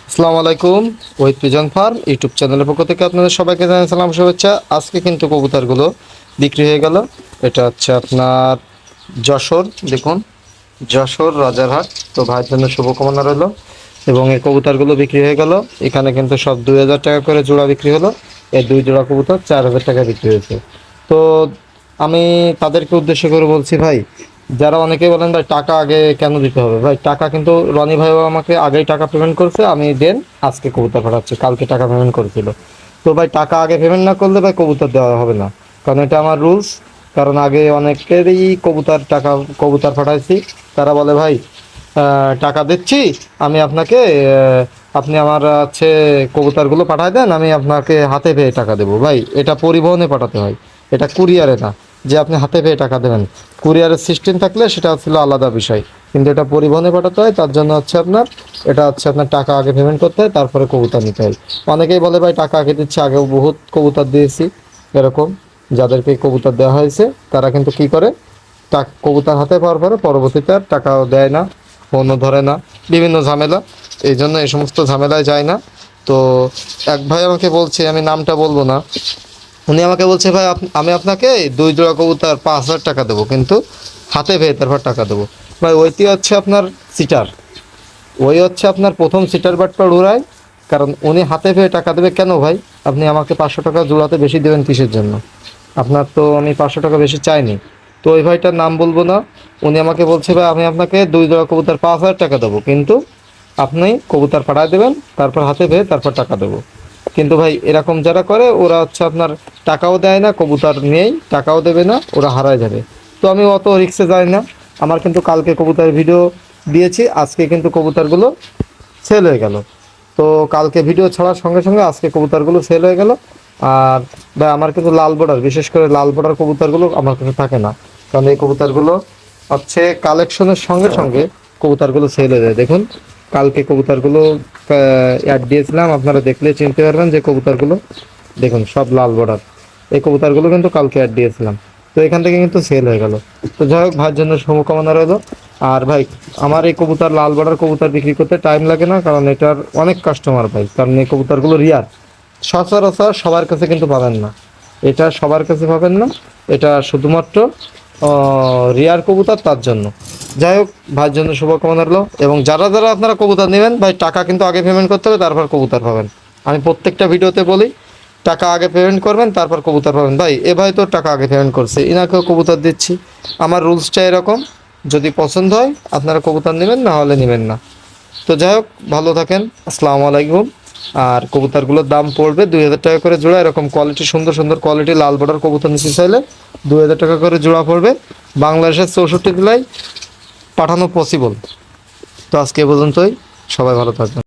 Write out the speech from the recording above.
আসসালামু আলাইকুম। Ohid pigeon farm YouTube চ্যানেলের পক্ষ থেকে আপনাদের সবাইকে জানাই সালাম শুভেচ্ছা। আজকে কিন্তু কবুতরগুলো বিক্রি হয়ে গেল। এটা হচ্ছে আপনার যশোর, দেখুন যশোর রাজারহাট। তো ভাইয়ের জন্য শুভকামনা রইল। এবং এই কবুতরগুলো বিক্রি হয়ে গেল। এখানে কিন্তু সব 2000 টাকা করে জোড়া বিক্রি হলো। এই 2 জোড়া কবুতর 4000 টাকা বিক্রি হয়েছে। তো আমি তাদেরকে উদ্দেশ্য করে বলছি, ভাই যারা অনেকেই বলেন ভাই টাকা আগে কেন দিতে হবে, ভাই টাকা কিন্তু রনি ভাইও আমাকে আগেই টাকা পেমেন্ট করছে, আমি দেন আজকে কবুতর পাঠাচ্ছি, কালকে টাকা পেমেন্ট করেছিল। তো ভাই টাকা আগে পেমেন্ট না করলে ভাই কবুতর দেওয়া হবে না, কারণ এটা আমার রুলস। কারণ আগে অনেকেরই কবুতর পাঠাইছি, তারা বলে ভাই টাকা দিচ্ছি আমি আপনাকে, আপনি আমার হচ্ছে কবুতরগুলো পাঠায় দেন, আমি আপনাকে হাতে পেয়ে টাকা দেবো। ভাই এটা পরিবহনে পাঠাতে হয়, এটা কুরিয়ারে না যে আপনি হাতে পেয়ে টাকা দেবেন। কুরিয়ারের সিস্টেম থাকলে সেটা ছিল আলাদা বিষয়, কিন্তু এটা পরিবহনে পাঠাতে হয়। তার জন্য হচ্ছে আপনার টাকা আগে পেমেন্ট করতে হয়, তারপরে কবুতর নিতে হয়। অনেকেই বলে ভাই টাকা আগে দিচ্ছে, আগেও বহুত কবুতর দিয়েছি এরকম, যাদেরকে কবুতর দেওয়া হয়েছে তারা কিন্তু কি করে, কবুতর হাতে পাওয়ার পরে পরবর্তীতে আর টাকাও দেয় না, ফোনও ধরে না, বিভিন্ন ঝামেলা। এই জন্য এই সমস্ত ঝামেলায় যায় না। তো এক ভাই আমাকে বলছে, আমি নামটা বলবো না, উনি আমাকে বলছে ভাই আমি আপনাকে 2 জোড়া কবুতর 5000 টাকা দেবো, কিন্তু হাতে পেয়ে তারপর টাকা দেবো। ভাই ওইটি হচ্ছে আপনার সিটার, ওই হচ্ছে আপনার প্রথম সিটার বাটপার উড়ায়। কারণ উনি হাতে পেয়ে টাকা দেবে কেন ভাই? আপনি আমাকে 500 টাকা জোড়াতে বেশি দেবেন কিসের জন্য? আপনার তো আমি 500 টাকা বেশি চাইনি। তো ওই ভাইটার নাম বলবো না। উনি আমাকে বলছে ভাই আমি আপনাকে 2 জোড়া কবুতর 5000 টাকা দেবো, কিন্তু আপনি কবুতর পাঠায় দেবেন, তারপর হাতে পেয়ে তারপর টাকা দেবো। কিন্তু ভাই এরকম যারা করে ওরা হচ্ছে আপনার টাকাও দেয় না, কবুতর নিয়েই টাকাও দেবে না, ওরা হারায় যাবে। তো আমি অত রিক্সে যাই না। আমার কিন্তু কালকে কবুতরের ভিডিও দিয়েছি, আজকে কিন্তু কবুতরগুলো সেল হয়ে গেল। তো কালকে ভিডিও ছাড়ার সঙ্গে সঙ্গে আজকে কবুতরগুলো সেল হয়ে গেল। আর ভাই আমার কিন্তু লাল বর্ডার, বিশেষ করে লাল বর্ডার কবুতরগুলো আমার কাছে থাকে না, কারণ এই কবুতরগুলো হচ্ছে কালেকশনের সঙ্গে সঙ্গে কবুতরগুলো সেল হয়ে যায়। দেখুন কালকে কবুতরগুলো অ্যাড দিয়েছিলাম, আপনারা দেখলে চিনতে পারবেন যে কবুতরগুলো দেখুন সব লাল বর্ডার। এই কবুতরগুলো কিন্তু কালকে অ্যাড দিয়েছিলাম, তো এখান থেকে কিন্তু সেল হয়ে গেল। তো যাই হোক, ভাইয়ের জন্য শুভকামনা রইলো। আর ভাই আমার এই কবুতর লাল বর্ডার কবুতর বিক্রি করতে টাইম লাগে না, কারণ এটার অনেক কাস্টমার পাই, কারণ এই কবুতরগুলো রিয়ার, সচরাচর সবার কাছে কিন্তু পাবেন না, এটা সবার কাছে পাবেন না, এটা শুধুমাত্র রিয়ার কবুতর, তার জন্য। যাই হোক, ভাইয়ের জন্য শুভকামনা রইলো। এবং যারা যারা আপনারা কবুতর নেবেন ভাই টাকা কিন্তু আগে পেমেন্ট করতে হবে, তারপর কবুতর পাবেন। আমি প্রত্যেকটা ভিডিওতে বলি টাকা আগে পেমেন্ট করবেন, তারপর কবুতর পাবেন। ভাই এ ভাই তো টাকা আগে পেমেন্ট করছে, ইনাকেও কবুতর দিচ্ছি। আমার রুলসটা এরকম, যদি পছন্দ হয় আপনারা কবুতর নেবেন, না হলে নেবেন না। তো যাই হোক, ভালো থাকেন, আসসালামু আলাইকুম। আর কবুতরগুলোর দাম পড়বে 2000 টাকা করে জোড়া। এরকম কোয়ালিটি, সুন্দর সুন্দর কোয়ালিটি লাল বর্ডার কবুতর নিতে চাইলে 2000 টাকা করে জোড়া পড়বে। বাংলাদেশের 64 জেলায় পাঠানো পসিবল। তো আজকে এ পর্যন্তই, সবাই ভালো থাকবেন।